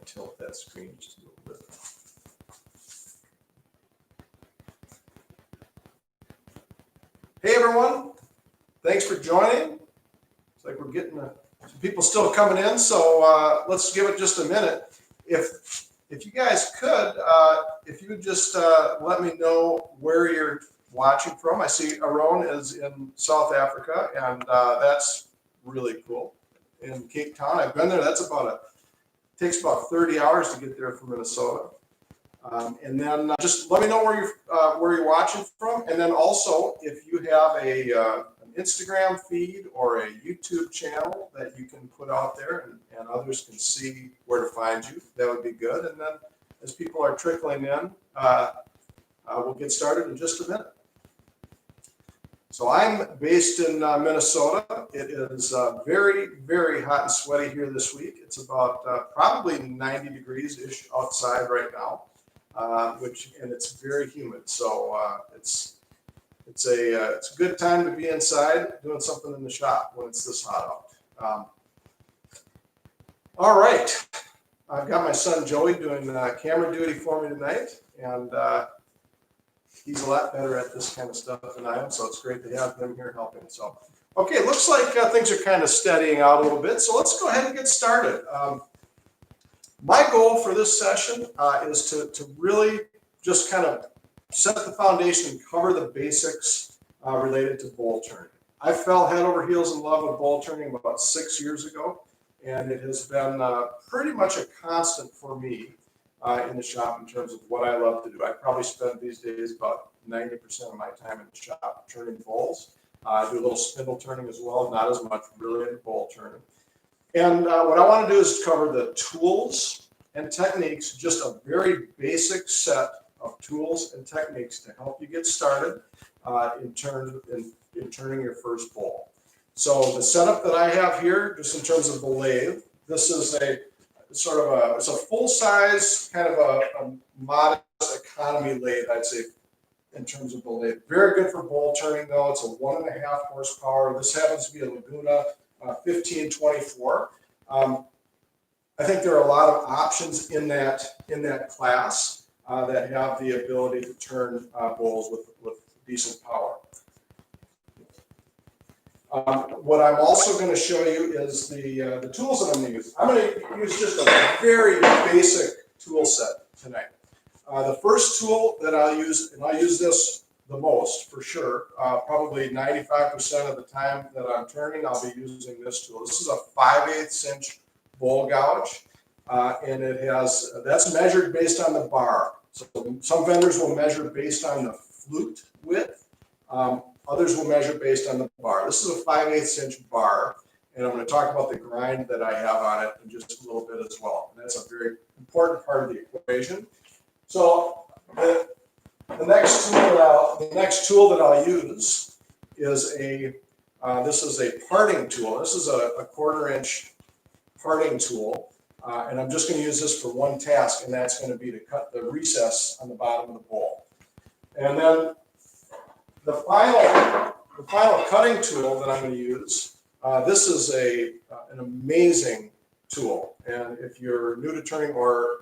to tilt that screen just a little bit. Hey everyone, thanks for joining. It's like we're getting some people still coming in, so let's give it just a minute. If you guys could, if you would just let me know where you're watching from. I see Aaron is in South Africa, and that's really cool. In Cape Town, I've been there. That's takes about 30 hours to get there from Minnesota. And then just let me know where you're watching from, and then also if you have an Instagram feed or a YouTube channel that you can put out there and others can see where to find you, that would be good. And then as people are trickling in, we'll get started in just a minute. So I'm based in Minnesota. It is very, very hot and sweaty here this week. It's about probably 90 degrees-ish outside right now, and it's very humid. So it's a good time to be inside doing something in the shop when it's this hot out. All right, I've got my son Joey doing camera duty for me tonight, and he's a lot better at this kind of stuff than I am, so it's great to have him here helping. So, okay, looks like things are kind of steadying out a little bit, so let's go ahead and get started. My goal for this session is to really just kind of set the foundation and cover the basics related to bowl turning. I fell head over heels in love with bowl turning about 6 years ago, and it has been pretty much a constant for me in the shop in terms of what I love to do. I probably spend these days about 90% of my time in the shop turning bowls. I do a little spindle turning as well, not as much really in bowl turning. And what I want to do is cover the tools and techniques, just a very basic set of tools and techniques to help you get started in turning your first bowl. So the setup that I have here, just in terms of the lathe, this is it's a full-size kind of a modest economy lathe, I'd say, in terms of the lathe. Very good for bowl turning though. It's a 1.5 horsepower. This happens to be a Laguna 1524. I think there are a lot of options in that class that have the ability to turn bowls with decent power. What I'm also going to show you is the tools that I'm going to use. I'm going to use just a very basic tool set tonight. The first tool that I'll use, and I'll use this the most for sure, probably 95% of the time that I'm turning, I'll be using this tool. This is a 5/8 inch bowl gouge, and that's measured based on the bar. So some vendors will measure based on the flute width. Others will measure based on the bar. This is a 5/8 inch bar, and I'm going to talk about the grind that I have on it in just a little bit as well. And that's a very important part of the equation. So the next tool that I'll use is this is a parting tool. This is a 1/4 inch parting tool, and I'm just going to use this for one task, and that's going to be to cut the recess on the bottom of the bowl. And then the final cutting tool that I'm going to use, this is an amazing tool. And if you're new to turning or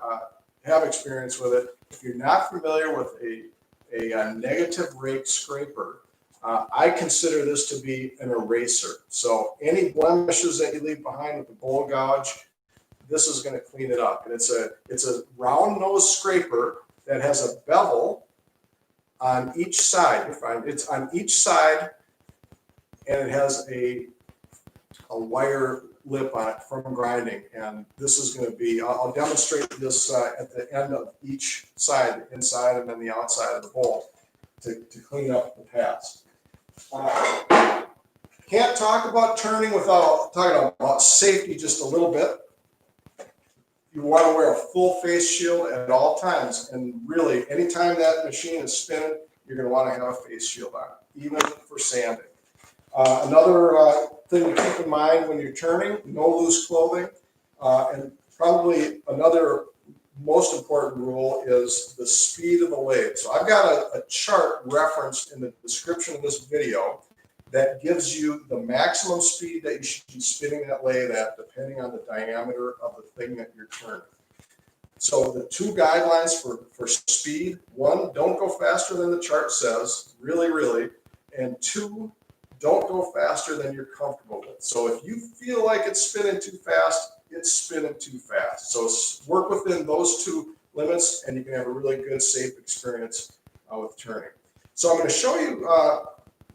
have experience with it, if you're not familiar with a negative rake scraper, I consider this to be an eraser. So any blemishes that you leave behind with the bowl gouge, this is going to clean it up. And it's a round nose scraper that has a bevel on each side. You find it's on each side, and it has a wire lip on it from grinding. And this is going to be, I'll demonstrate this at the end of each side, the inside and then the outside of the bowl, to clean up the past. Can't talk about turning without talking about safety just a little bit. You want to wear a full face shield at all times, and really, anytime that machine is spinning, you're going to want to have a face shield on, even for sanding. Another thing to keep in mind when you're turning, no loose clothing, and probably another most important rule is the speed of the lathe. So I've got a chart referenced in the description of this video that gives you the maximum speed that you should be spinning that lathe at, depending on the diameter of the thing that you're turning. So the two guidelines for speed: one, don't go faster than the chart says, really. And two, don't go faster than you're comfortable with. So if you feel like it's spinning too fast, it's spinning too fast. So work within those two limits and you can have a really good, safe experience with turning. So I'm going to show you,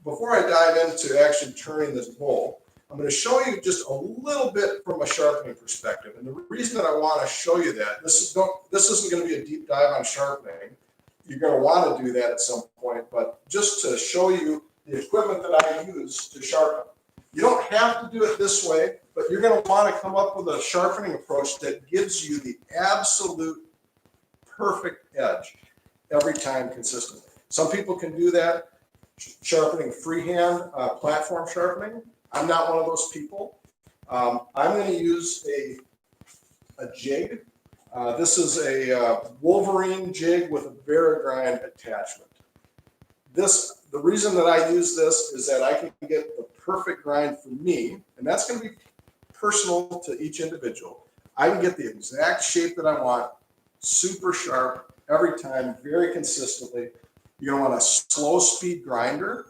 before I dive into actually turning this bowl, I'm going to show you just a little bit from a sharpening perspective. And the reason that I want to show you that, this isn't going to be a deep dive on sharpening. You're going to want to do that at some point, but just to show you the equipment that I use to sharpen. You don't have to do it this way, but you're going to want to come up with a sharpening approach that gives you the absolute perfect edge every time consistently. Some people can do that sharpening freehand, platform sharpening. I'm not one of those people. I'm going to use a jig. This is a Wolverine jig with a Varigrind attachment. The reason that I use this is that I can get the perfect grind for me, and that's going to be personal to each individual. I can get the exact shape that I want, super sharp every time, very consistently. You're going to want a slow speed grinder.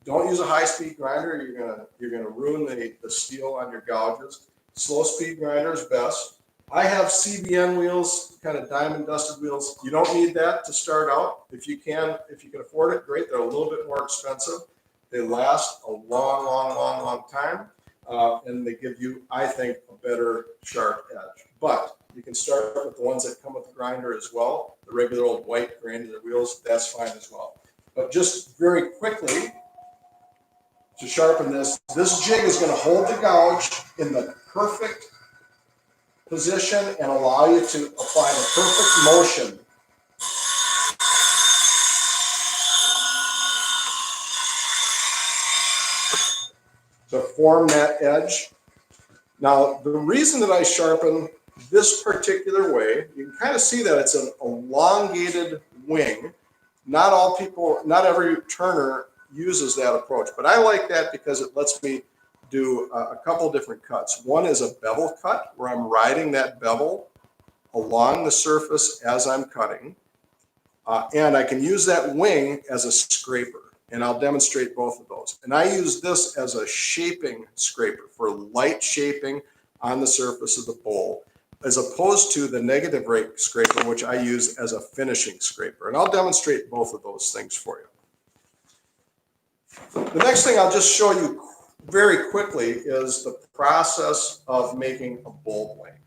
Don't use a high speed grinder. You're gonna ruin the steel on your gouges. Slow speed grinder is best. I have CBN wheels, kind of diamond dusted wheels. You don't need that to start out. If you can afford it, great. They're a little bit more expensive. They last a long time, and they give you, I think, a better sharp edge. But you can start with the ones that come with the grinder as well. The regular old white granular wheels, that's fine as well. But just very quickly to sharpen this jig is going to hold the gouge in the perfect position and allow you to apply the perfect motion. To form that edge. Now, the reason that I sharpen this particular way, you can kind of see that it's an elongated wing. Not every turner uses that approach, but I like that because it lets me do a couple different cuts. One is a bevel cut, where I'm riding that bevel along the surface as I'm cutting. And I can use that wing as a scraper, and I'll demonstrate both of those. And I use this as a shaping scraper for light shaping on the surface of the bowl, as opposed to the negative rate scraper, which I use as a finishing scraper. And I'll demonstrate both of those things for you. The next thing I'll just show you very quickly is the process of making a bowl blank.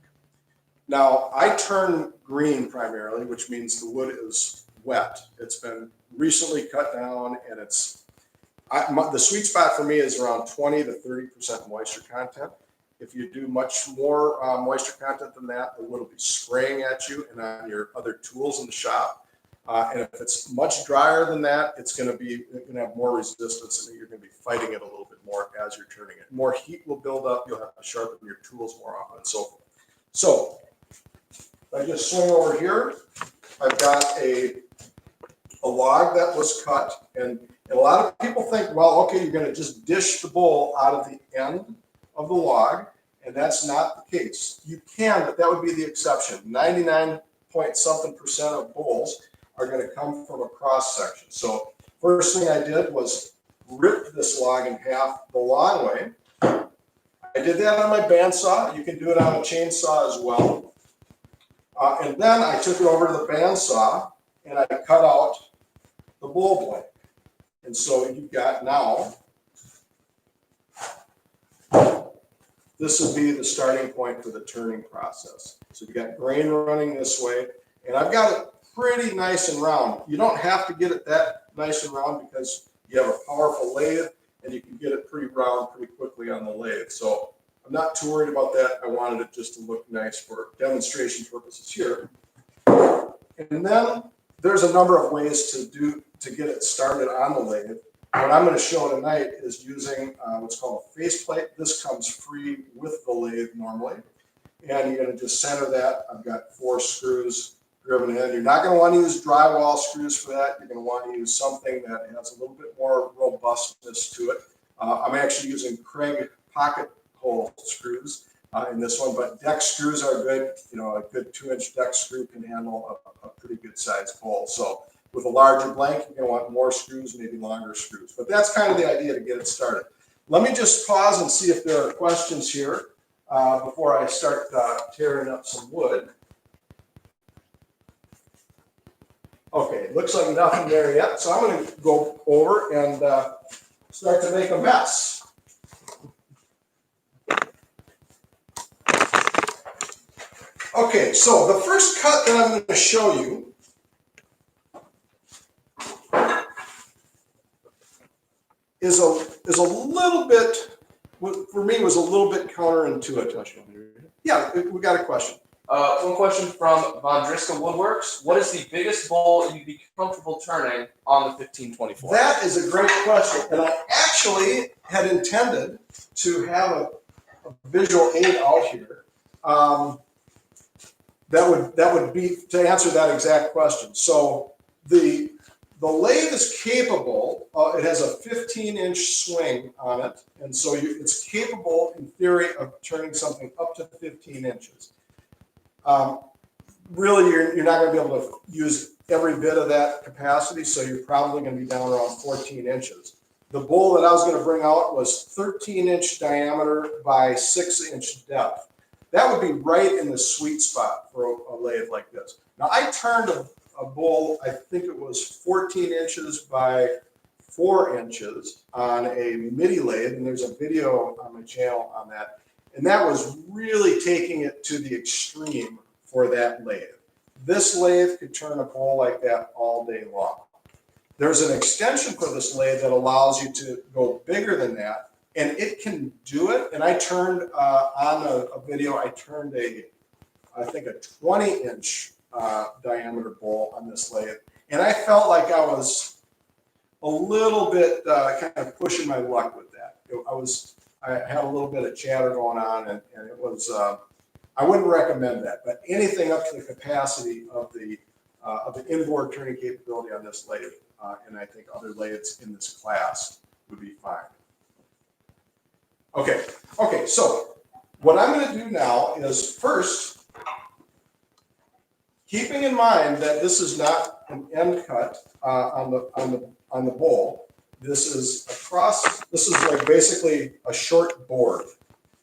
Now, I turn green primarily, which means the wood is wet. It's been recently cut down, and the sweet spot for me is around 20 to 30% moisture content. If you do much more moisture content than that, the wood will be spraying at you and on your other tools in the shop. And if it's much drier than that, it's going to have more resistance, and you're going to be fighting it a little bit more as you're turning it. More heat will build up. You'll have to sharpen your tools more often, and so forth. So I just swing over here. I've got a log that was cut, and a lot of people think, well, okay, you're going to just dish the bowl out of the end of the log, and that's not the case. You can, but that would be the exception. 99-point-something% of bowls are going to come from a cross section. So first thing I did was rip this log in half the long way. I did that on my bandsaw. You can do it on a chainsaw as well. And then I took it over to the bandsaw and I cut out the bowl blank. And so you've got now, this would be the starting point for the turning process. So you've got grain running this way, and I've got it pretty nice and round. You don't have to get it that nice and round because you have a powerful lathe and you can get it pretty round pretty quickly on the lathe. So I'm not too worried about that. I wanted it just to look nice for demonstration purposes here. And then there's a number of ways to get it started on the lathe. What I'm going to show tonight is using what's called a faceplate. This comes free with the lathe normally. And you're going to just center that. I've got 4 screws driven in. You're not going to want to use drywall screws for that. You're going to want to use something that has a little bit more robustness to it. I'm actually using Craig pocket hole screws. in this one, but deck screws are good. You know, a good 2-inch deck screw can handle a pretty good sized bowl. So with a larger blank, you're going to want more screws, maybe longer screws. But that's kind of the idea to get it started. Let me just pause and see if there are questions here before I start tearing up some wood. Okay, looks like nothing there yet. So I'm going to go over and start to make a mess. Okay, so the first cut that I'm going to show you is a little bit, for me, was a little bit counterintuitive. Yeah, we got a question. One question from Vondriska Woodworks. What is the biggest bowl you'd be comfortable turning on the 1524? That is a great question. And I actually had intended to have a visual aid out here that would be to answer that exact question. So the lathe is capable, it has a 15-inch swing on it, and so it's capable, in theory, of turning something up to 15 inches. Really, you're not going to be able to use every bit of that capacity, so you're probably going to be down around 14 inches. The bowl that I was going to bring out was 13-inch diameter by 6-inch depth. That would be right in the sweet spot for a lathe like this. Now, I turned a bowl, I think it was 14 inches by 4 inches on a midi lathe, and there's a video on my channel on that. And that was really taking it to the extreme for that lathe. This lathe could turn a bowl like that all day long. There's an extension for this lathe that allows you to go bigger than that, and it can do it. And I turned on a video, I turned I think a 20-inch diameter bowl on this lathe, and I felt like I was a little bit kind of pushing my luck with that. I had a little bit of chatter going on, and it was, I wouldn't recommend that, but anything up to the capacity of the inboard turning capability on this lathe, and I think other lathes in this class would be fine. Okay, so what I'm going to do now is first, keeping in mind that this is not an end cut on the bowl. This is like basically a short board.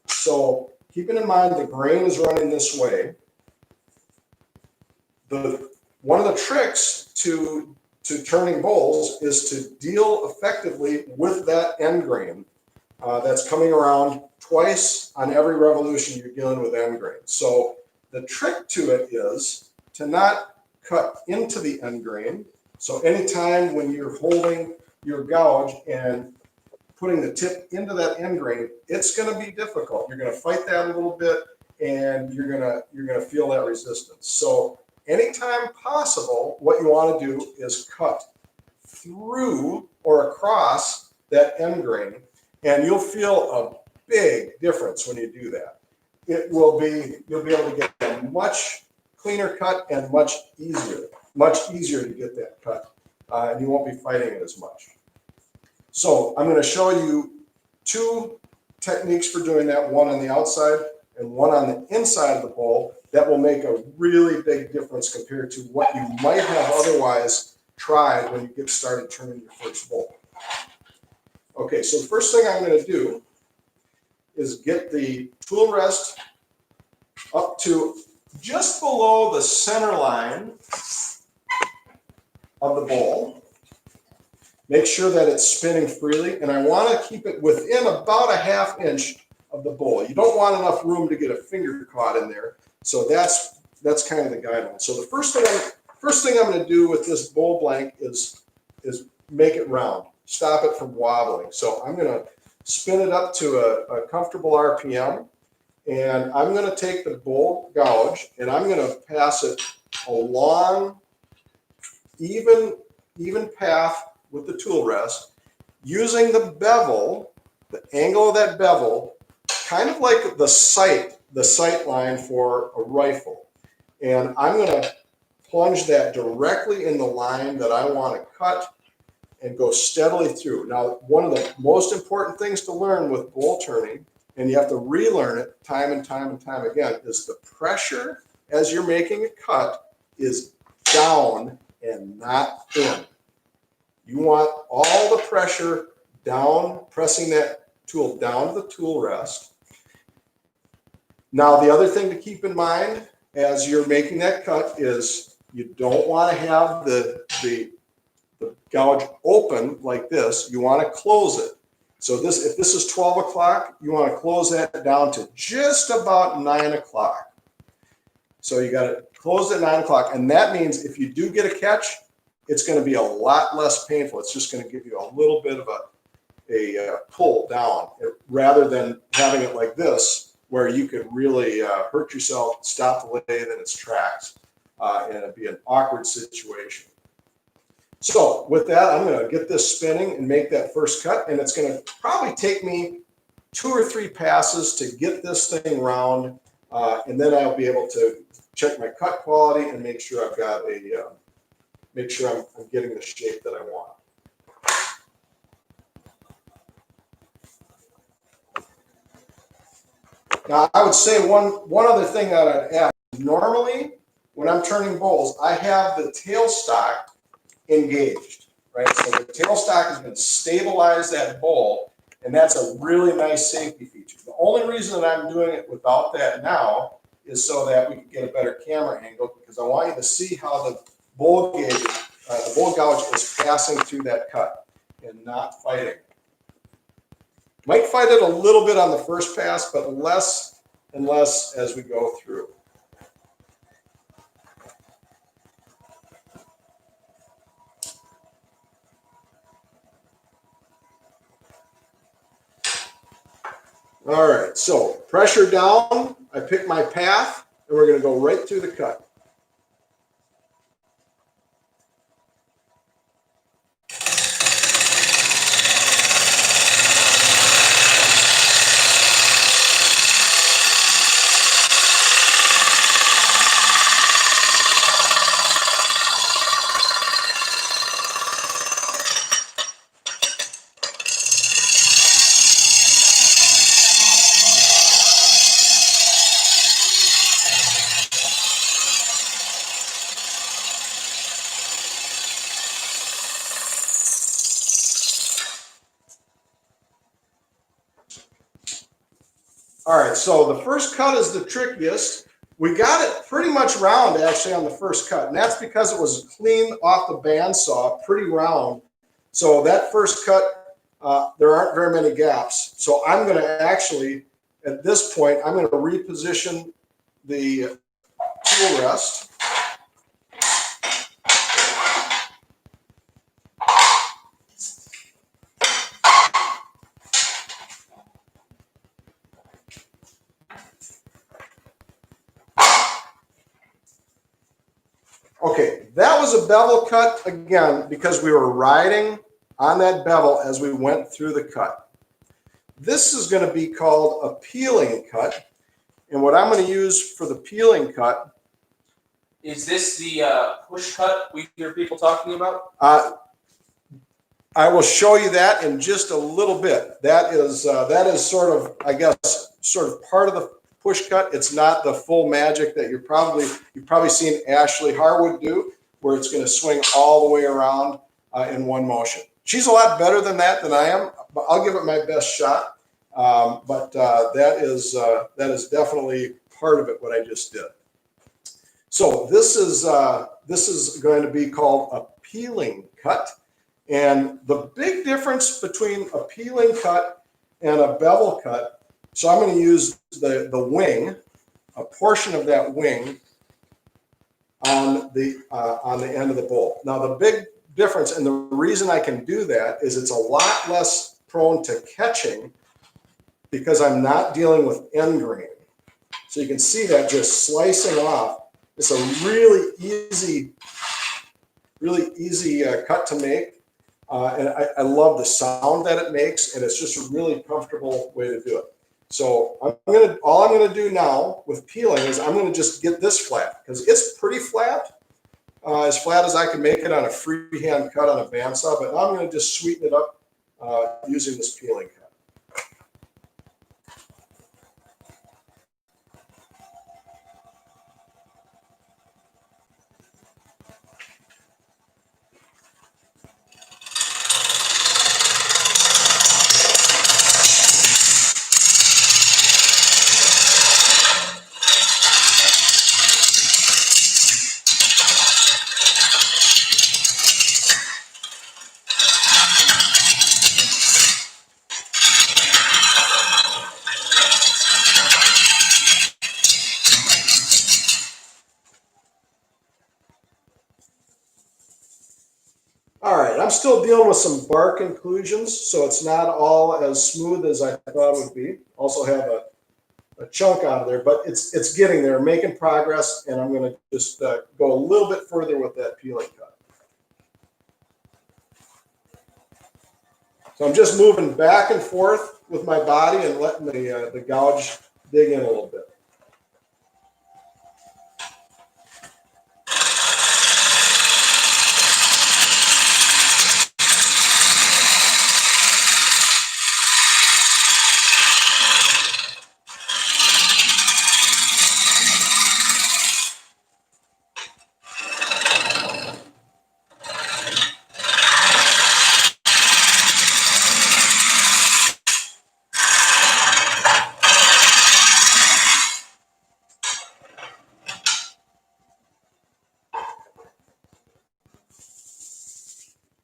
So keeping in mind the grain is running this way. One of the tricks to turning bowls is to deal effectively with that end grain that's coming around twice on every revolution you're dealing with end grain. So the trick to it is to not cut into the end grain. So anytime when you're holding your gouge and putting the tip into that end grain, it's going to be difficult. You're going to fight that a little bit, and you're going to feel that resistance. So anytime possible, what you want to do is cut through or across that end grain, and you'll feel a big difference when you do that. You'll be able to get a much cleaner cut and much easier to get that cut, and you won't be fighting it as much. So I'm going to show you two techniques for doing that, one on the outside and one on the inside of the bowl, that will make a really big difference compared to what you might have otherwise tried when you get started turning your first bowl. Okay, so the first thing I'm going to do is get the tool rest up to just below the center line of the bowl. Make sure that it's spinning freely, and I want to keep it within about a ½ inch of the bowl. You don't want enough room to get a finger caught in there, so that's kind of the guideline. So the first thing I'm going to do with this bowl blank is make it round, stop it from wobbling. So I'm going to spin it up to a comfortable RPM, and I'm going to take the bowl gouge and I'm going to pass it along even path with the tool rest, using the bevel, the angle of that bevel, kind of like the sight line for a rifle. And I'm going to plunge that directly in the line that I want to cut and go steadily through. Now, one of the most important things to learn with bowl turning and you have to relearn it time and time and time again, is the pressure as you're making a cut is down and not in. You want all the pressure down, pressing that tool down to the tool rest. Now, the other thing to keep in mind as you're making that cut is you don't want to have the gouge open like this. You want to close it. So if this is 12 o'clock, you want to close that down to just about 9 o'clock. So you got to close at 9 o'clock. And that means if you do get a catch, it's going to be a lot less painful. It's just going to give you a little bit of a pull down rather than having it like this, where you could really hurt yourself, stop the lathe in its tracks, and it'd be an awkward situation. So with that, I'm going to get this spinning and make that first cut, and it's going to probably take me 2 or 3 passes to get this thing round, and then I'll be able to check my cut quality and make sure I've got make sure I'm getting the shape that I want. Now, I would say one other thing that I'd add. Normally, when I'm turning bowls, I have the tailstock engaged, right? So the tailstock is going to stabilize that bowl, and that's a really nice safety feature. The only reason that I'm doing it without that now is so that we can get a better camera angle, because I want you to see how the bowl gauge, the bowl gouge is passing through that cut and not fighting. Might fight it a little bit on the first pass, but less and less as we go through. All right, so pressure down, I pick my path, and we're going to go right through the cut. All right, so the first cut is the trickiest. We got it pretty much round actually on the first cut, and that's because it was clean off the bandsaw, pretty round. So that first cut, there aren't very many gaps. So I'm going to actually, at this point, I'm going to reposition the tool rest. Okay, that was a bevel cut again because we were riding on that bevel as we went through the cut. This is going to be called a peeling cut, and what I'm going to use for the peeling cut. Is this the push cut we hear people talking about? I will show you that in just a little bit. That is sort of, I guess, sort of part of the push cut. It's not the full magic that you've probably seen Ashley Harwood do, where it's going to swing all the way around in one motion. She's a lot better than that than I am, but I'll give it my best shot. But that is definitely part of it, what I just did. So this is going to be called a peeling cut. And the big difference between a peeling cut and a bevel cut, so I'm going to use the wing, a portion of that wing on the end of the bowl. Now the big difference, and the reason I can do that, is it's a lot less prone to catching because I'm not dealing with end grain. So you can see that just slicing off. It's a really easy cut to make. And I love the sound that it makes, and it's just a really comfortable way to do it. So all I'm gonna do now with peeling is I'm gonna just get this flat, because it's pretty flat, as flat as I can make it on a freehand cut on a bandsaw. But I'm gonna just sweeten it up using this peeling cut. right, I'm still dealing with some bark inclusions, so it's not all as smooth as I thought it would be. Also have a chunk out of there, but it's getting there, making progress, and I'm going to just go a little bit further with that peeling cut. So I'm just moving back and forth with my body and letting the gouge dig in a little bit.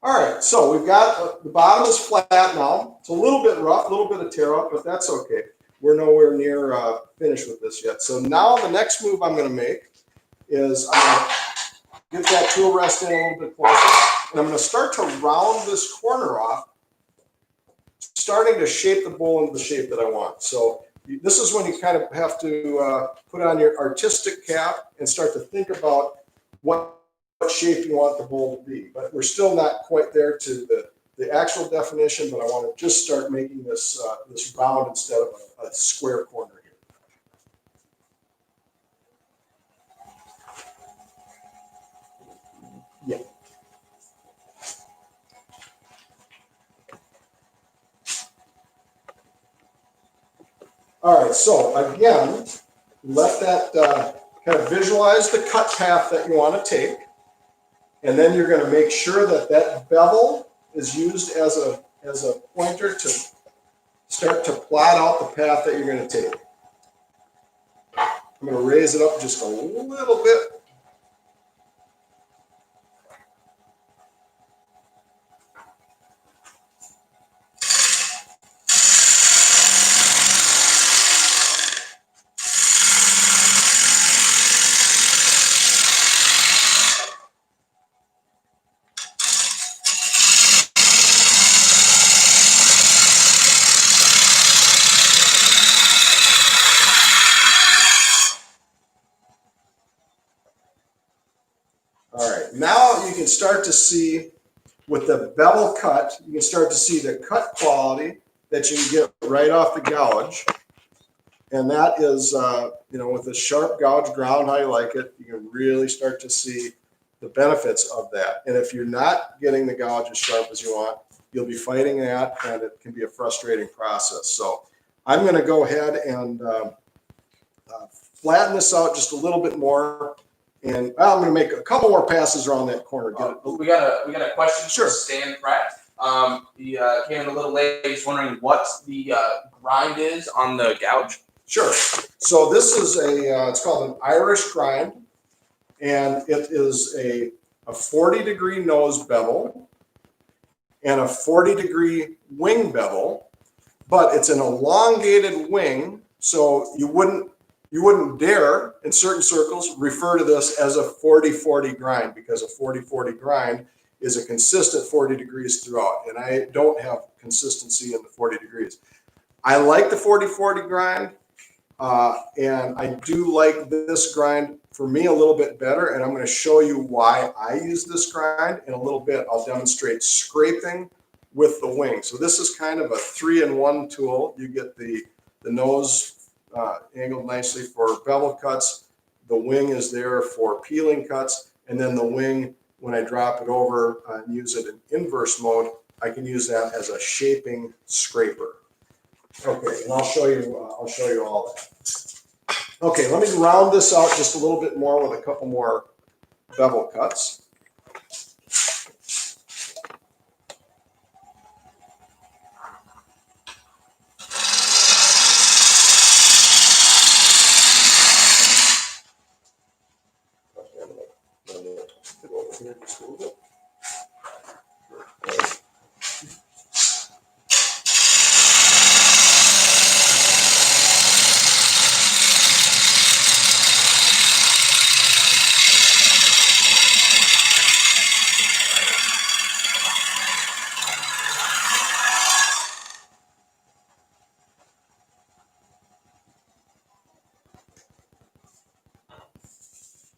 All right, so we've got the bottom is flat now. It's a little bit rough, a little bit of tear up, but that's okay. We're nowhere near finished with this yet. So now the next move I'm going to make is I'm going to get that tool rest in a little bit closer, and I'm going to start to round this corner off, starting to shape the bowl into the shape that I want. So this is when you kind of have to put on your artistic cap and start to think about what shape you want the bowl to be. But we're still not quite there to the actual definition, but I want to just start making this this round instead of a square corner here. Yeah. All right, so again, let that kind of visualize the cut path that you want to take. And then you're going to make sure that that bevel is used as a pointer to start to plot out the path that you're going to take. I'm going to raise it up just a little bit. All right, now you can start to see with the bevel cut, you can start to see the cut quality that you can get right off the gouge. And that is, you know, with a sharp gouge ground, how you like it, you can really start to see the benefits of that. And if you're not getting the gouge as sharp as you want, you'll be fighting that, and it can be a frustrating process. So I'm going to go ahead and flatten this out just a little bit more. And I'm going to make a couple more passes around that corner. We got a question. Sure. From Stan Pratt. He came in a little late. He's wondering what the grind is on the gouge. Sure. So this is it's called an Irish grind, and it is a 40-degree nose bevel and a 40-degree wing bevel, but it's an elongated wing, so you wouldn't dare, in certain circles, refer to this as a 40-40 grind, because a 40-40 grind is a consistent 40 degrees throughout, and I don't have consistency in the 40 degrees. I like the 40-40 grind, and I do like this grind for me a little bit better, and I'm going to show you why I use this grind in a little bit. I'll demonstrate scraping with the wing. So this is kind of a 3-in-1 tool. You get the nose angled nicely for bevel cuts. The wing is there for peeling cuts, and then the wing, when I drop it over and use it in inverse mode, I can use that as a shaping scraper. Okay, and I'll show you all that. Okay, let me round this out just a little bit more with a couple more bevel cuts.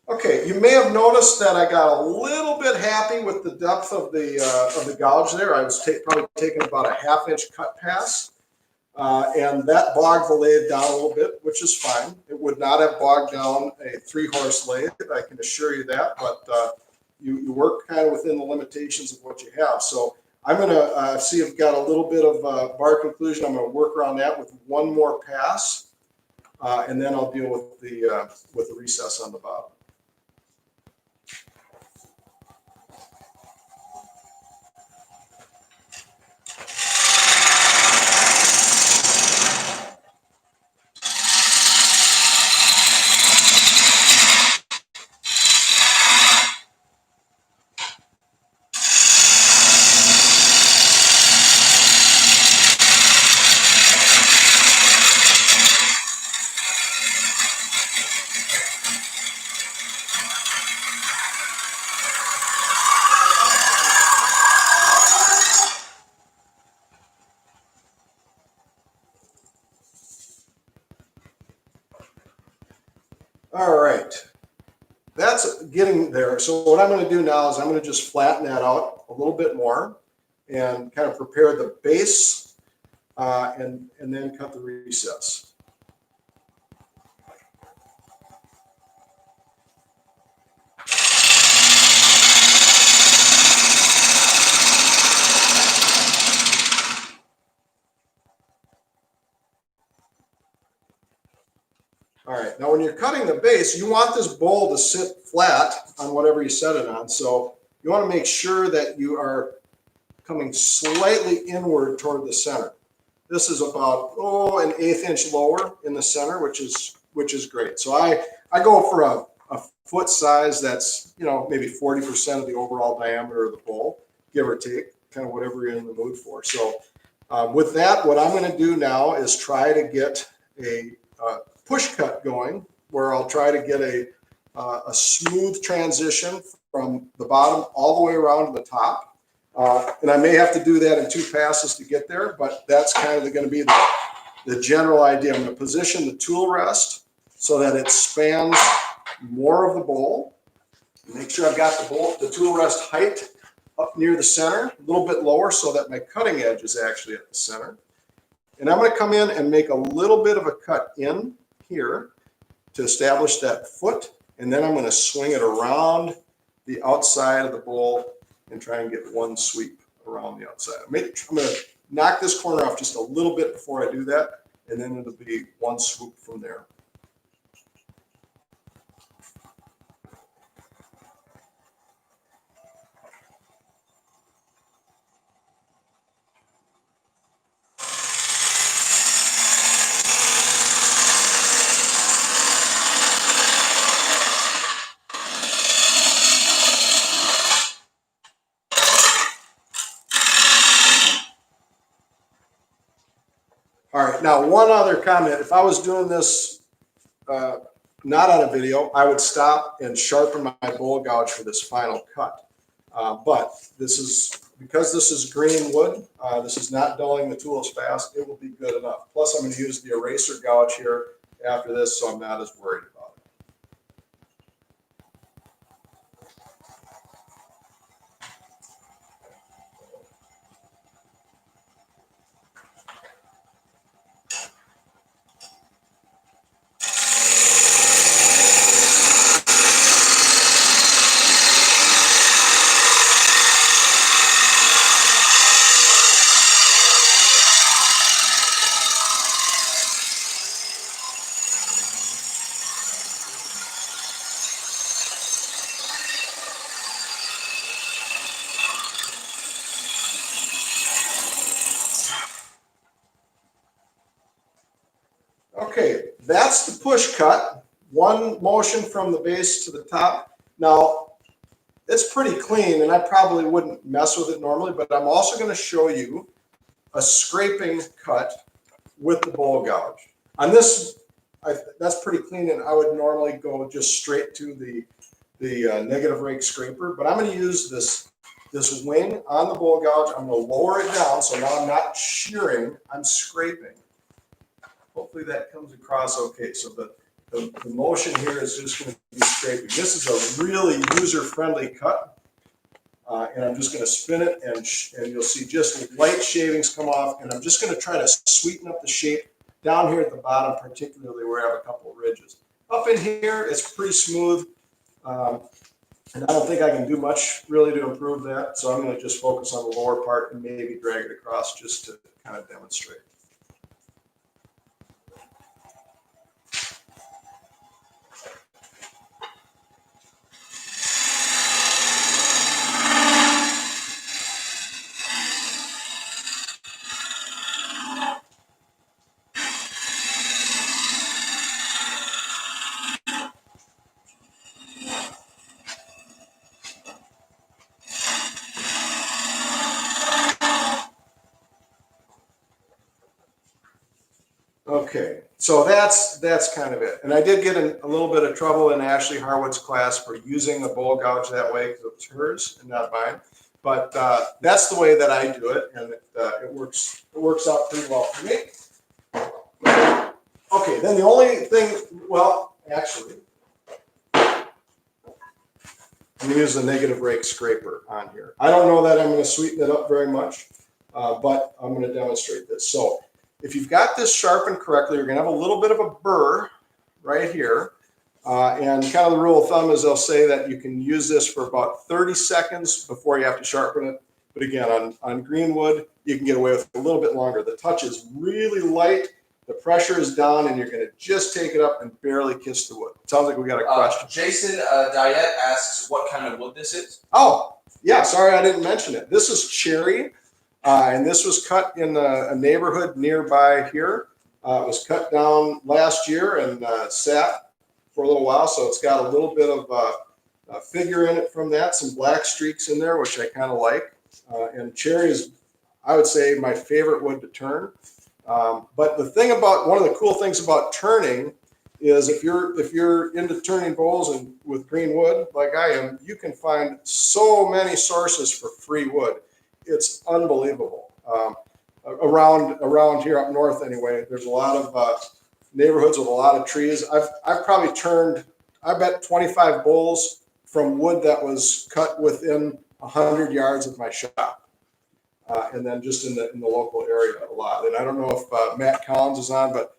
Okay, you may have noticed that I got a little bit happy with the depth of the gouge there. I was probably taking about a 1/2 inch cut pass, and that bogged the lathe down a little bit, which is fine. It would not have bogged down a 3-horse lathe, I can assure you that, but you work kind of within the limitations of what you have. So I'm going to see if I've got a little bit of bar conclusion. I'm going to work around that with one more pass, and then I'll deal with the recess on the bottom. All right, that's getting there. So what I'm going to do now is I'm going to just flatten that out a little bit more and kind of prepare the base and then cut the recess. All right, now when you're cutting the base, you want this bowl to sit flat on whatever you set it on. So you want to make sure that you are coming slightly inward toward the center. This is about, an 1/8 inch lower in the center, which is great. So I go for a foot size that's, maybe 40% of the overall diameter of the bowl, give or take, kind of whatever you're in the mood for. So with that, what I'm going to do now is try to get a push cut going, where I'll try to get a smooth transition from the bottom all the way around to the top. And I may have to do that in 2 passes to get there, but that's kind of going to be the general idea. I'm going to position the tool rest so that it spans more of the bowl. Make sure I've got the tool rest height up near the center, a little bit lower so that my cutting edge is actually at the center. And I'm going to come in and make a little bit of a cut in here to establish that foot, and then I'm going to swing it around the outside of the bowl and try and get one sweep around the outside. I'm going to knock this corner off just a little bit before I do that, and then it'll be one swoop from there. All right, now one other comment. If I was doing this not on a video, I would stop and sharpen my bowl gouge for this final cut. But because this is green wood, this is not dulling the tool as fast, it will be good enough. Plus I'm going to use the eraser gouge here after this, so I'm not as worried about it. Okay, that's the push cut. One motion from the base to the top. Now, it's pretty clean, and I probably wouldn't mess with it normally, but I'm also going to show you a scraping cut with the bowl gouge. On this, that's pretty clean, and I would normally go just straight to the negative rake scraper, but I'm going to use this wing on the bowl gouge. I'm going to lower it down, so now I'm not shearing, I'm scraping. Hopefully that comes across okay. So the motion here is just going to be scraping. This is a really user-friendly cut. And I'm just going to spin it, and you'll see just light shavings come off. And I'm just going to try to sweeten up the shape down here at the bottom, particularly where I have a couple of ridges. Up in here, it's pretty smooth. And I don't think I can do much really to improve that. So I'm going to just focus on the lower part and maybe drag it across just to kind of demonstrate. Okay, so that's kind of it. And I did get in a little bit of trouble in Ashley Harwood's class for using a bowl gouge that way because it was hers and not mine. But that's the way that I do it, and it works out pretty well for me. Okay, then the only thing, well, actually, I'm going to use the negative rake scraper on here. I don't know that I'm going to sweeten it up very much, but I'm going to demonstrate this. So if you've got this sharpened correctly, you're going to have a little bit of a burr right here. And kind of the rule of thumb is they'll say that you can use this for about 30 seconds before you have to sharpen it. But again, on green wood, you can get away with a little bit longer. The touch is really light, the pressure is down, and you're going to just take it up and barely kiss the wood. It sounds like we got a question. Jason Diet asks what kind of wood this is. Oh, yeah, sorry I didn't mention it. This is cherry. And this was cut in a neighborhood nearby here. It was cut down last year and sat for a little while, so it's got a little bit of a figure in it from that, some black streaks in there, which I kind of like. And cherry is, I would say, my favorite wood to turn. But the thing about, one of the cool things about turning is if you're into turning bowls and with green wood like I am, you can find so many sources for free wood. It's unbelievable. Around here up north anyway, there's a lot of neighborhoods with a lot of trees. I've probably turned, I bet 25 bowls from wood that was cut within 100 yards of my shop. And then just in the local area a lot. And I don't know if Matt Collins is on, but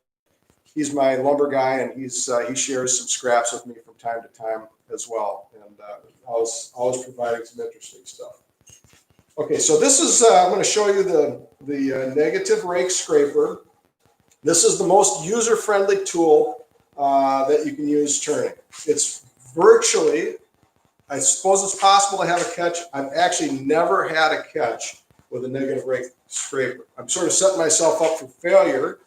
he's my lumber guy, and he shares some scraps with me from time to time as well. And always providing some interesting stuff. Okay, so this is, I'm going to show you the negative rake scraper. This is the most user-friendly tool that you can use turning. It's virtually, I suppose it's possible to have a catch. I've actually never had a catch with a negative rake scraper. I'm sort of setting myself up for failure.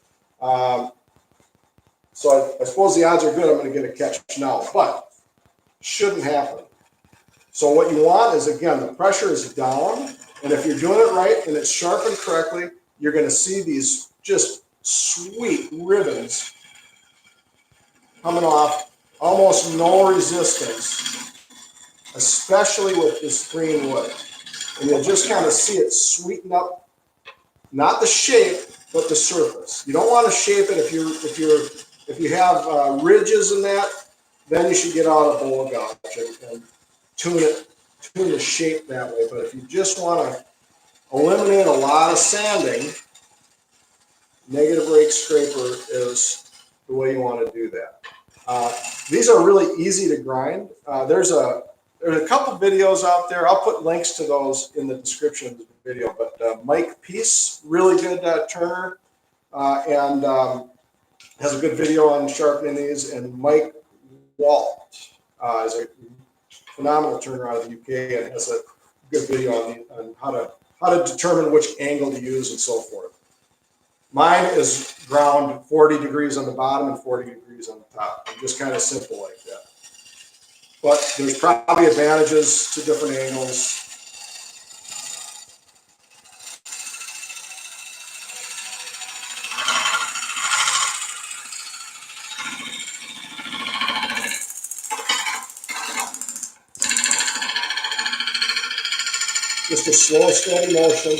So I suppose the odds are good I'm going to get a catch now, but shouldn't happen. So what you want is, again, the pressure is down, and if you're doing it right and it's sharpened correctly, you're going to see these just sweet ribbons coming off, almost no resistance, especially with this green wood. And you'll just kind of see it sweeten up, not the shape, but the surface. You don't want to shape it if you have ridges in that, then you should get out a bowl gouge and tune the shape that way. But if you just want to eliminate a lot of sanding, negative rake scraper is the way you want to do that. These are really easy to grind. There's a couple videos out there. I'll put links to those in the description of the video. But Mike Peace, really good turner, and has a good video on sharpening these. And Mike Walt is a phenomenal turner out of the UK and has a good video on how to determine which angle to use and so forth. Mine is ground 40 degrees on the bottom and 40 degrees on the top. I'm just kind of simple like that. But there's probably advantages to different angles. Just a slow, steady motion.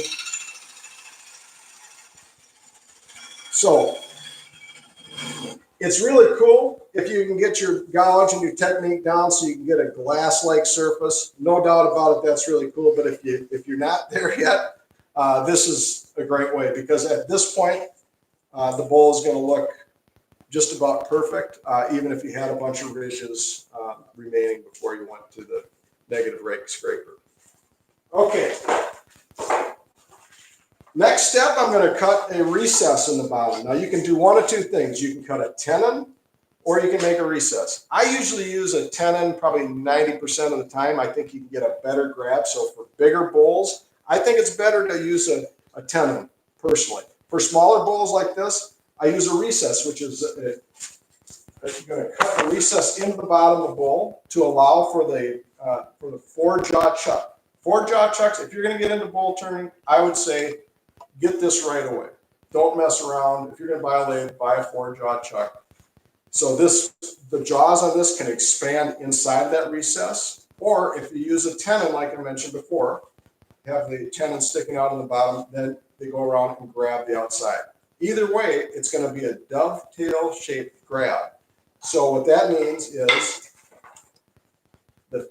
So it's really cool if you can get your gouge and your technique down so you can get a glass-like surface, no doubt about it, that's really cool. But if you're not there yet, this is a great way, because at this point, the bowl is going to look just about perfect, even if you had a bunch of ridges remaining before you went to the negative rake scraper. Okay. Next step, I'm going to cut a recess in the bottom. Now you can do one of two things. You can cut a tenon, or you can make a recess. I usually use a tenon probably 90% of the time. I think you can get a better grab. So for bigger bowls, I think it's better to use a tenon personally. For smaller bowls like this, I use a recess, which is going to cut a recess into the bottom of the bowl to allow for the 4-jaw chuck. 4-jaw chucks, if you're going to get into bowl turning, I would say get this right away. Don't mess around. If you're going to buy a lathe, buy a 4-jaw chuck. So the jaws on this can expand inside that recess, or if you use a tenon, like I mentioned before, have the tenon sticking out on the bottom, then they go around and grab the outside. Either way, it's going to be a dovetail shaped grab. So what that means is I'm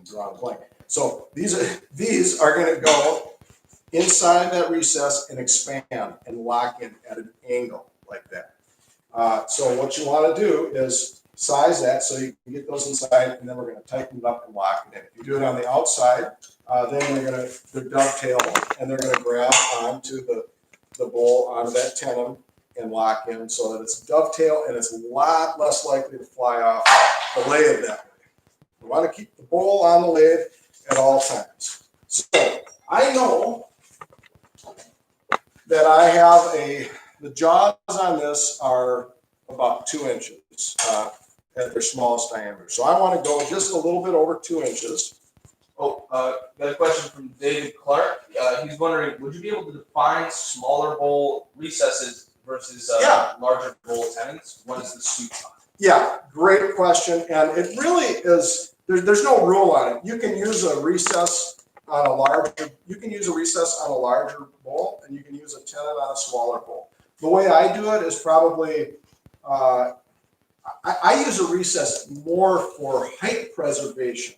drawing a blank. So these are going to go inside that recess and expand and lock in at an angle like that. So what you want to do is size that so you can get those inside, and then we're going to tighten it up and lock it in. If you do it on the outside, then they're dovetail, and they're going to grab onto the bowl, onto that tenon, and lock in so that it's dovetail, and it's a lot less likely to fly off the lathe that way. We want to keep the bowl on the lathe at all times. So I know that I have the jaws on this are about 2 inches at their smallest diameter. So I want to go just a little bit over 2 inches. Oh, got a question from David Clark. He's wondering, would you be able to define smaller bowl recesses versus larger bowl tenons? What is the sweet spot? Yeah, great question. And it really is, there's no rule on it. You can use a recess on a larger bowl, and you can use a tenon on a smaller bowl. The way I do it is probably, I use a recess more for height preservation.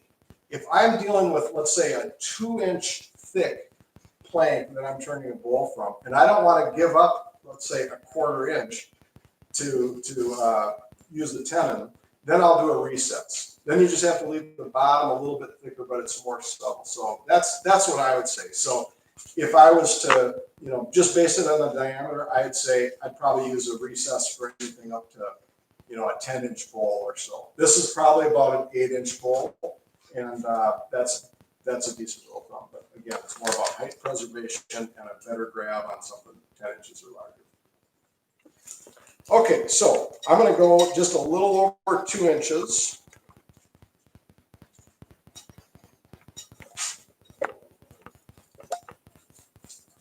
If I'm dealing with, let's say, a 2-inch thick plank that I'm turning a bowl from, and I don't want to give up, let's say, a 1/4 inch to use the tenon, then I'll do a recess. Then you just have to leave the bottom a little bit thicker, but it's more subtle. So that's what I would say. So if I was to, just base it on the diameter, I'd say I'd probably use a recess for anything up to, a 10-inch bowl or so. This is probably about an 8-inch bowl, and that's a decent rule of thumb. But again, it's more about height preservation and a better grab on something 10 inches or larger. Okay, so I'm going to go just a little over 2 inches.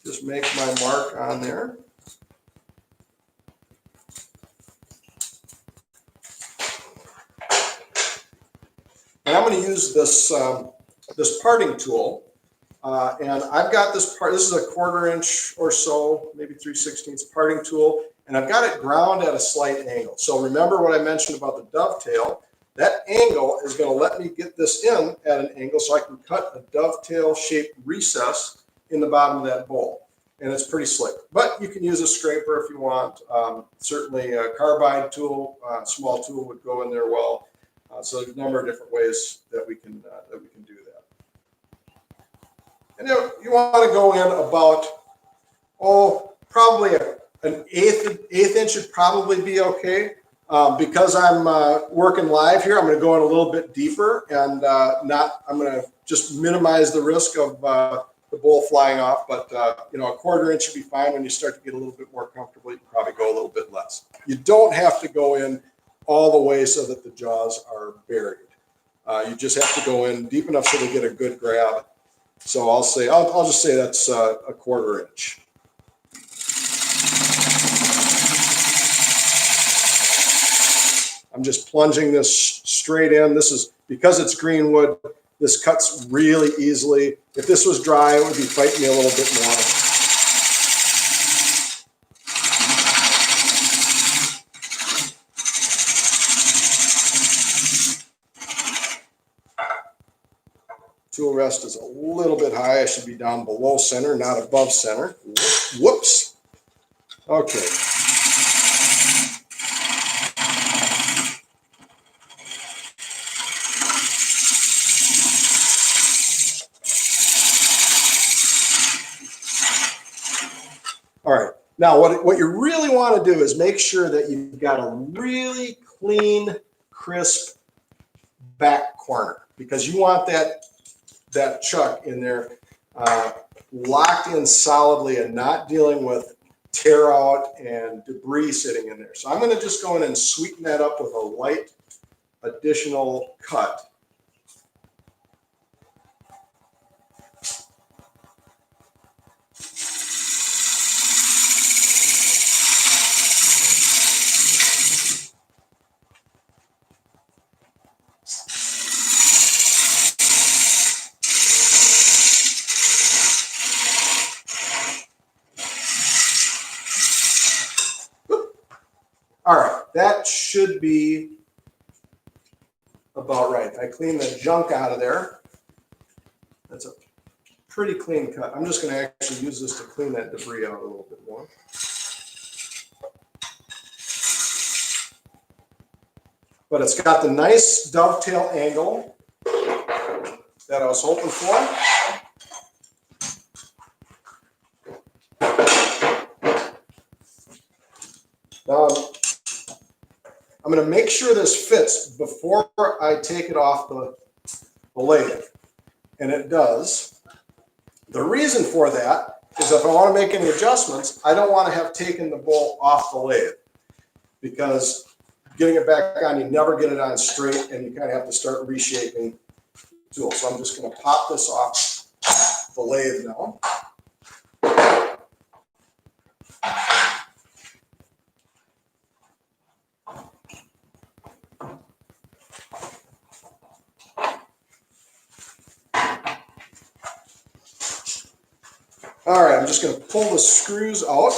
Just make my mark on there. And I'm going to use this parting tool. And I've got this part, this is a 1/4 inch or so, maybe 3/16 parting tool. And I've got it ground at a slight angle. So remember what I mentioned about the dovetail. That angle is going to let me get this in at an angle so I can cut a dovetail shaped recess in the bottom of that bowl. And it's pretty slick. But you can use a scraper if you want. Certainly a carbide tool, small tool would go in there well. So there's a number of different ways that we can do that. And you want to go in about, probably an eighth inch should probably be okay. Because I'm working live here, I'm going to go in a little bit deeper, and I'm going to just minimize the risk of the bowl flying off. But a 1/4 inch should be fine. When you start to get a little bit more comfortable, you can probably go a little bit less. You don't have to go in all the way so that the jaws are buried. You just have to go in deep enough so they get a good grab. So I'll just say that's a 1/4 inch. I'm just plunging this straight in. This is, because it's green wood, this cuts really easily. If this was dry, it would be fighting me a little bit more. tool rest is a little bit high. I should be down below center, not above center. Whoops. Okay. All right. Now, what you really want to do is make sure that you've got a really clean, crisp back corner, because you want that chuck in there locked in solidly and not dealing with tear out and debris sitting in there. So I'm going to just go in and sweeten that up with a light additional cut. All right, that should be about right. I cleaned the junk out of there. That's a pretty clean cut. I'm just going to actually use this to clean that debris out a little bit more. But it's got the nice dovetail angle that I was hoping for. Now, I'm going to make sure this fits before I take it off the lathe, and it does. The reason for that is if I want to make any adjustments, I don't want to have taken the bowl off the lathe, because getting it back on, you never get it on straight, and you kind of have to start reshaping the tool. So I'm just going to pop this off the lathe now. All right, I'm just going to pull the screws out.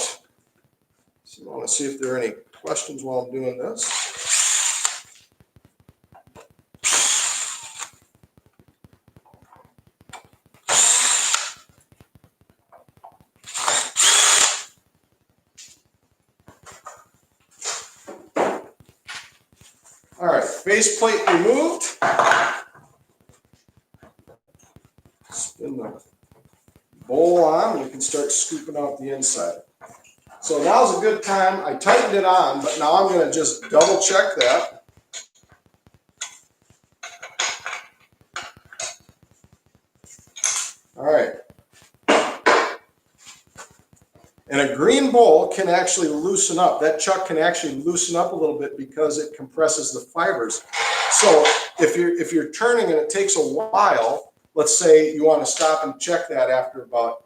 So I want to see if there are any questions while I'm doing this. All right, faceplate removed. Spin the bowl on, and you can start scooping out the inside. So now's a good time. I tightened it on, but now I'm going to just double check that. All right. And a green bowl can actually loosen up. That chuck can actually loosen up a little bit because it compresses the fibers. So if you're turning and it takes a while, let's say you want to stop and check that after about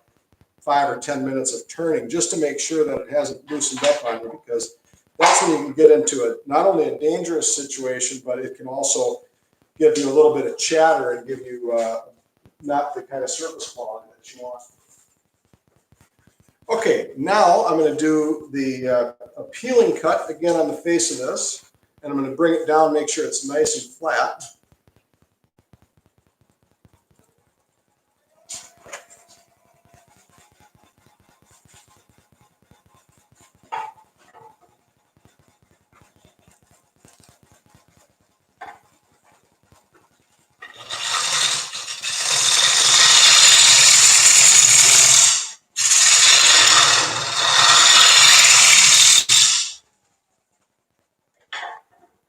5 or 10 minutes of turning, just to make sure that it hasn't loosened up on you, because that's when you can get into not only a dangerous situation, but it can also give you a little bit of chatter and give you not the kind of surface quality that you want. Okay, now I'm going to do the peeling cut again on the face of this, and I'm going to bring it down, make sure it's nice and flat.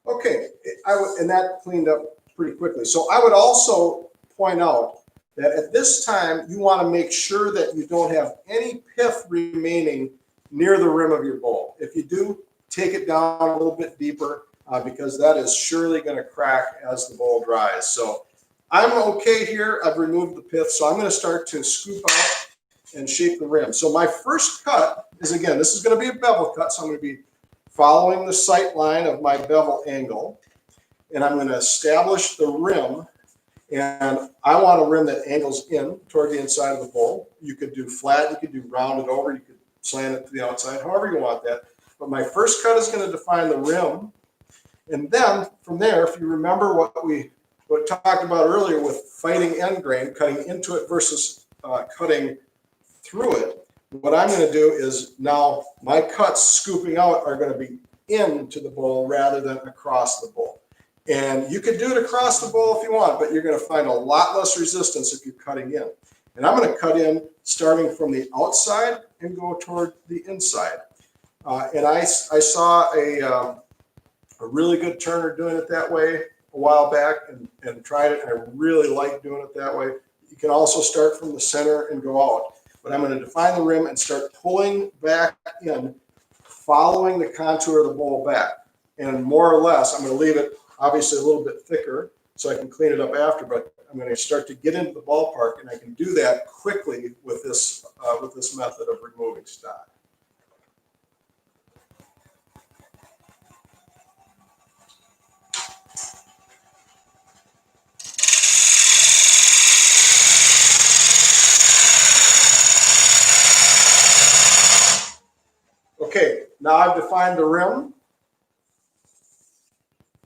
Okay, and that cleaned up pretty quickly. So I would also point out that at this time, you want to make sure that you don't have any pith remaining near the rim of your bowl. If you do, take it down a little bit deeper, because that is surely going to crack as the bowl dries. So I'm okay here. I've removed the pith, so I'm going to start to scoop out and shape the rim. So my first cut is, again, this is going to be a bevel cut, so I'm going to be following the sight line of my bevel angle, and I'm going to establish the rim, and I want a rim that angles in toward the inside of the bowl. You could do flat, you could do rounded over, you could slant it to the outside, however you want that. But my first cut is going to define the rim, and then from there, if you remember what we what I talked about earlier with fighting end grain, cutting into it versus cutting through it, what I'm going to do is now my cuts scooping out are going to be into the bowl rather than across the bowl. And you can do it across the bowl if you want, but you're going to find a lot less resistance if you're cutting in. And I'm going to cut in starting from the outside and go toward the inside. And I saw a really good turner doing it that way a while back and tried it. And I really like doing it that way. You can also start from the center and go out. But I'm going to define the rim and start pulling back in, following the contour of the bowl back. And more or less, I'm going to leave it obviously a little bit thicker so I can clean it up after, but I'm going to start to get into the ballpark, and I can do that quickly with this method of removing stock. Okay, now I've defined the rim.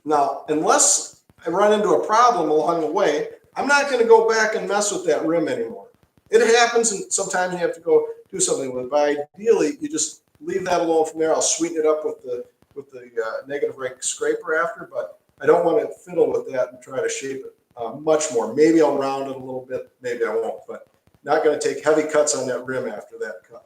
Now, unless I run into a problem along the way, I'm not going to go back and mess with that rim anymore. It happens, and sometimes you have to go do something with it, but ideally, you just leave that alone from there. I'll sweeten it up with the negative rake scraper after, but I don't want to fiddle with that and try to shape it much more. Maybe I'll round it a little bit, maybe I won't, but not going to take heavy cuts on that rim after that cut.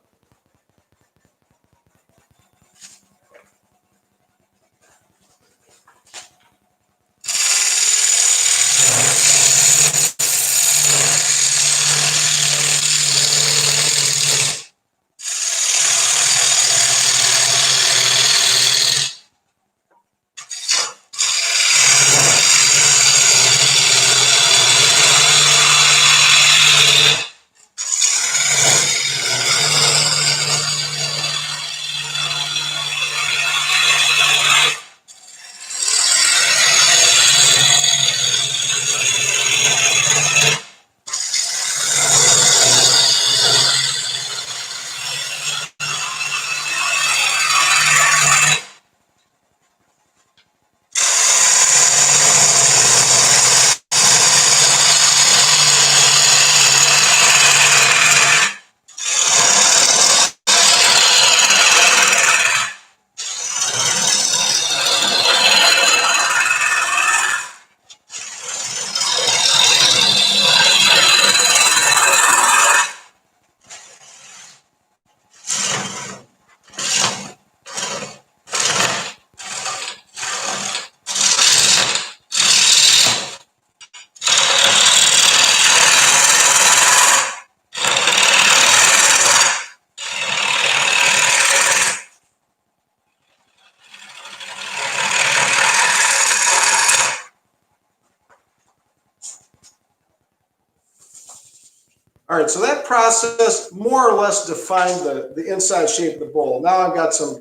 All right, so that process more or less defined the inside shape of the bowl. Now I've got some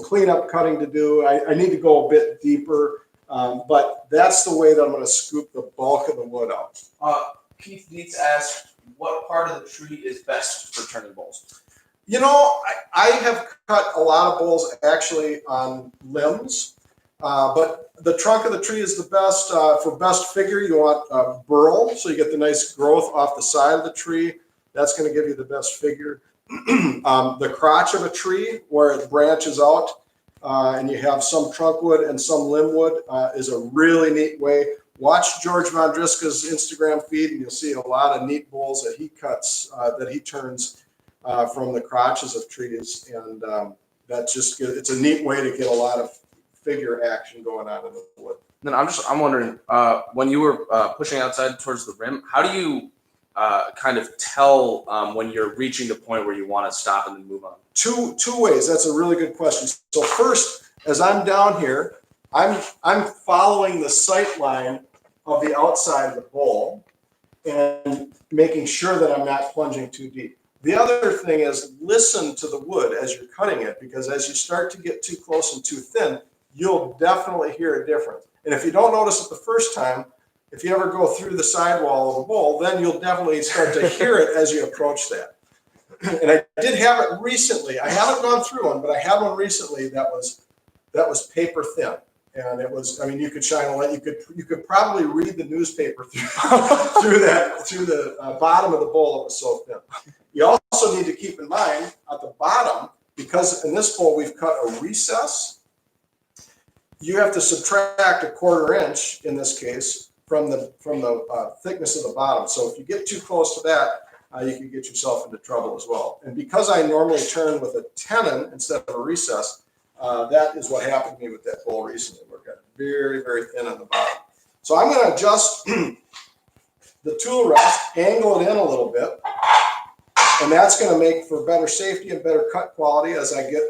cleanup cutting to do. I need to go a bit deeper, but that's the way that I'm going to scoop the bulk of the wood out. Keith Dietz asked, what part of the tree is best for turning bowls? You know, I have cut a lot of bowls actually on limbs, but the trunk of the tree is the best. For best figure, you want burl, so you get the nice growth off the side of the tree. That's going to give you the best figure. The crotch of a tree, where it branches out, and you have some trunk wood and some limb wood, is a really neat way. Watch George Vondriska's Instagram feed, and you'll see a lot of neat bowls that he cuts, that he turns from the crotches of trees, and that's just good. It's a neat way to get a lot of figure action going on in the wood. Then I'm wondering, when you were pushing outside towards the rim, how do you kind of tell when you're reaching the point where you want to stop and then move on? Two ways. That's a really good question. So first, as I'm down here, I'm following the sight line of the outside of the bowl and making sure that I'm not plunging too deep. The other thing is listen to the wood as you're cutting it, because as you start to get too close and too thin, you'll definitely hear a difference. And if you don't notice it the first time, if you ever go through the sidewall of a bowl, then you'll definitely start to hear it as you approach that. And I did have it recently. I haven't gone through one, but I had one recently that was paper thin. And it was, I mean, you could shine a light. You could probably read the newspaper through through the bottom of the bowl. It was so thin. You also need to keep in mind at the bottom, because in this bowl we've cut a recess. You have to subtract 1/4 inch in this case from the thickness of the bottom. So if you get too close to that, you can get yourself into trouble as well. And because I normally turn with a tenon instead of a recess, that is what happened to me with that bowl recently, where it got very, very thin on the bottom. So I'm going to adjust the tool rest, angle it in a little bit, and that's going to make for better safety and better cut quality as I get,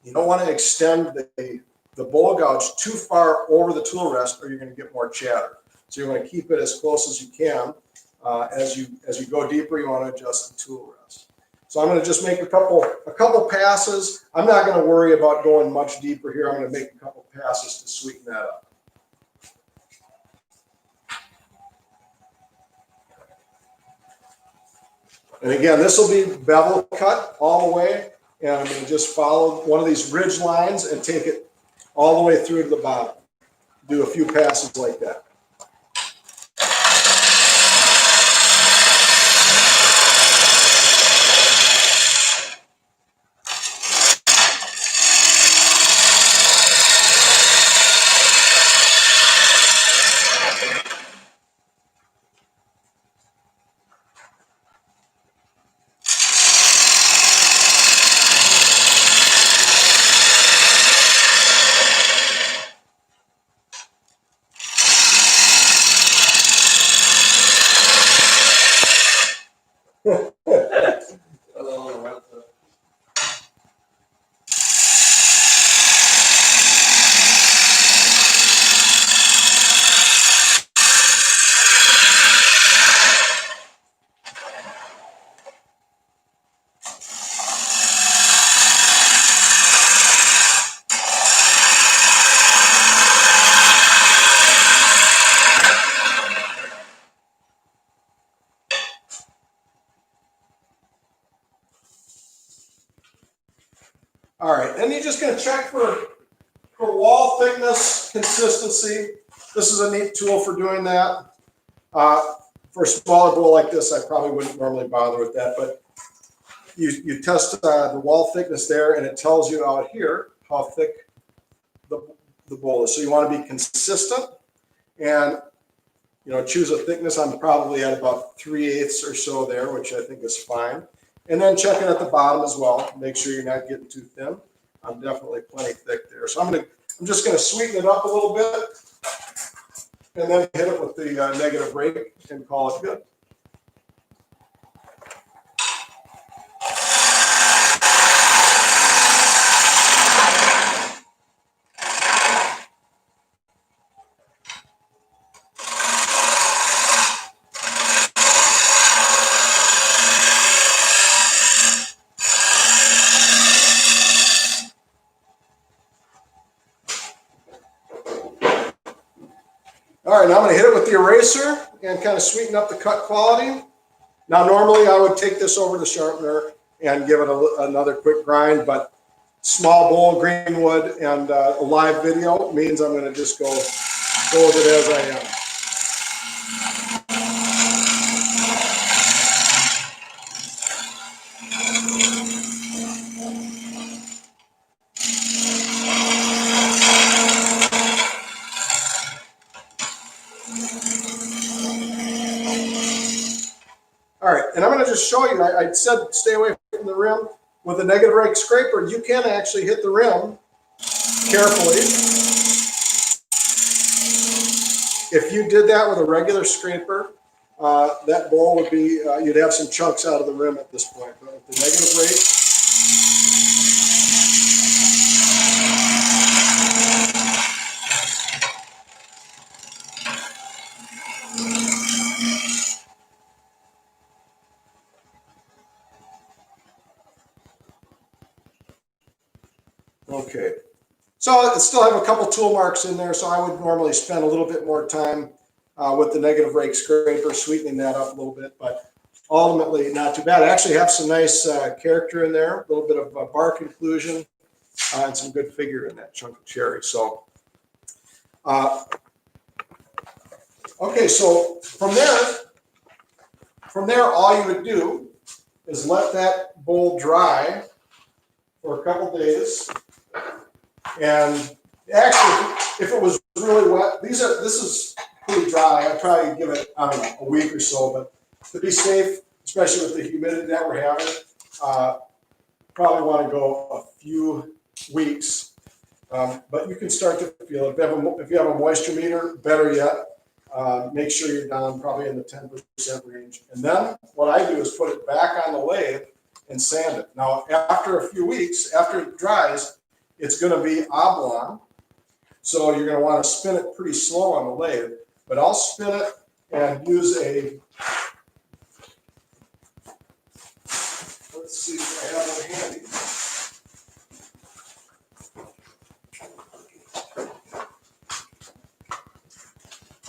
you don't want to extend the bowl gouge too far over the tool rest, or you're going to get more chatter. So you want to keep it as close as you can. As you go deeper, you want to adjust the tool rest. So I'm going to just make a couple passes. I'm not going to worry about going much deeper here. I'm going to make a couple passes to sweeten that up. And again, this will be bevel cut all the way, and I'm going to just follow one of these ridge lines and take it all the way through to the bottom. Do a few passes like that. All right, then you're just going to check for wall thickness, consistency. This is a neat tool for doing that. For a smaller bowl like this, I probably wouldn't normally bother with that, but you test the wall thickness there, and it tells you out here how thick the bowl is. So you want to be consistent, and choose a thickness. I'm probably at about 3/8 or so there, which I think is fine. And then check it at the bottom as well. Make sure you're not getting too thin. I'm definitely plenty thick there. So I'm just going to sweeten it up a little bit, and then hit it with the negative rake and call it good. All right, now I'm going to hit it with the eraser and kind of sweeten up the cut quality. Now, normally I would take this over to the sharpener and give it another quick grind, but small bowl, green wood, and a live video means I'm going to just go with it as I am. All right, and I'm going to just show you, I said stay away from the rim. With a negative rake scraper, you can actually hit the rim carefully. If you did that with a regular scraper, that bowl would be, you'd have some chunks out of the rim at this point. But with the negative rake, okay. So I still have a couple tool marks in there, so I would normally spend a little bit more time with the negative rake scraper, sweetening that up a little bit, but ultimately not too bad. I actually have some nice character in there, a little bit of bark inclusion, and some good figure in that chunk of cherry. So Okay, so from there, all you would do is let that bowl dry for a couple days. And actually, if it was really wet, this is pretty dry. I'd probably give it, I don't know, a week or so, but to be safe, especially with the humidity that we're having, probably want to go a few weeks. But you can start to feel it. If you have a moisture meter, better yet, make sure you're down probably in the 10% range. And then what I do is put it back on the lathe and sand it. Now, after a few weeks, after it dries, it's going to be oblong. So you're going to want to spin it pretty slow on the lathe. But I'll spin it and use a, let's see if I have one handy.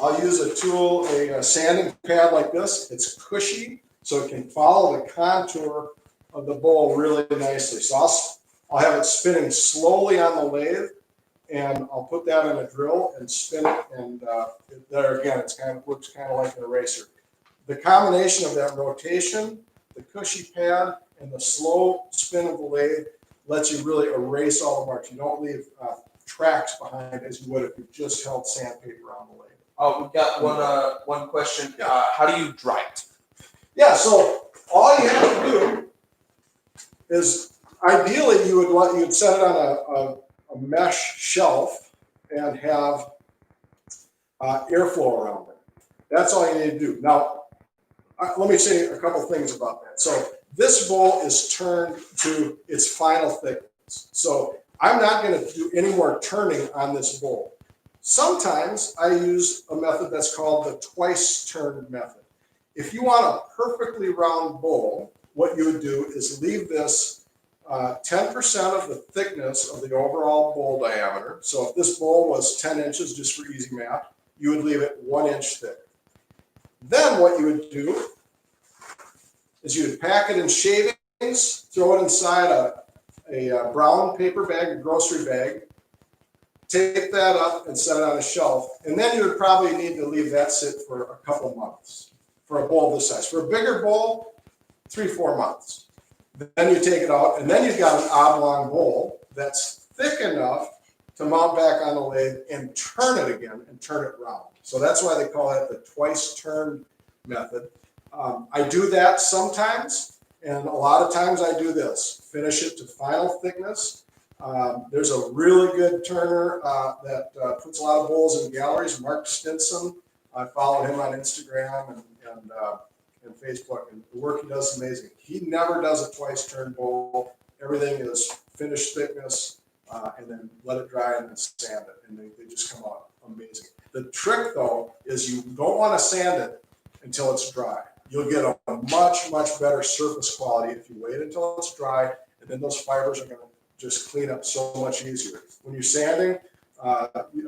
I'll use a tool, a sanding pad like this. It's cushy, so it can follow the contour of the bowl really nicely. So I'll have it spinning slowly on the lathe, and I'll put that in a drill and spin it. And there again, works kind of like an eraser. The combination of that rotation, the cushy pad, and the slow spin of the lathe lets you really erase all the marks. You don't leave tracks behind as you would if you just held sandpaper on the lathe. Oh, we've got one question. How do you dry it? Yeah, so all you have to do is ideally you'd set it on a mesh shelf and have airflow around it. That's all you need to do. Now, let me say a couple things about that. So this bowl is turned to its final thickness. So I'm not going to do any more turning on this bowl. Sometimes I use a method that's called the twice turned method. If you want a perfectly round bowl, what you would do is leave this 10% of the thickness of the overall bowl diameter. So if this bowl was 10 inches, just for easy math, you would leave it 1 inch thick. Then what you would do is you would pack it in shavings, throw it inside a brown paper bag, a grocery bag, tape that up and set it on a shelf. And then you would probably need to leave that sit for a couple months for a bowl this size. For a bigger bowl, 3-4 months. Then you take it out, and then you've got an oblong bowl that's thick enough to mount back on the lathe and turn it again and turn it round. So that's why they call it the twice turned method. I do that sometimes, and a lot of times I do this. Finish it to final thickness. There's a really good turner that puts a lot of bowls in galleries, Mark Stinson. I follow him on Instagram and Facebook, and the work he does is amazing. He never does a twice turned bowl. Everything is finished thickness, and then let it dry and then sand it, and they just come out amazing. The trick, though, is you don't want to sand it until it's dry. You'll get a much, much better surface quality if you wait until it's dry, and then those fibers are going to just clean up so much easier. When you're sanding,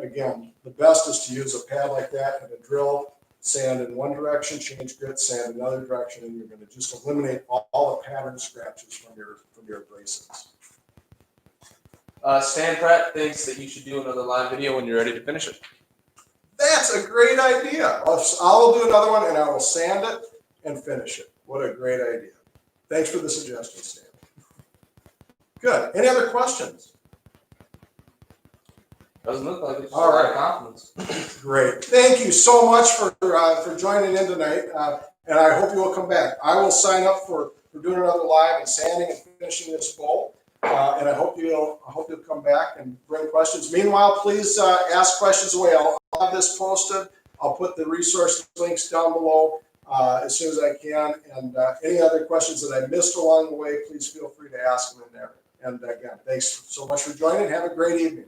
again, the best is to use a pad like that and a drill, sand in one direction, change grit, sand in another direction, and you're going to just eliminate all the pattern scratches from your abrasives. Stan Pratt thinks that you should do another live video when you're ready to finish it. That's a great idea. I'll do another one, and I will sand it and finish it. What a great idea. Thanks for the suggestion, Stan. Good. Any other questions? Doesn't look like it. All right. Confidence. Great. Thank you so much for joining in tonight, and I hope you will come back. I will sign up for doing another live and sanding and finishing this bowl, and I hope you'll come back and bring questions. Meanwhile, please ask questions away. I'll have this posted. I'll put the resource links down below as soon as I can, and any other questions that I missed along the way, please feel free to ask them in there. And again, thanks so much for joining. Have a great evening.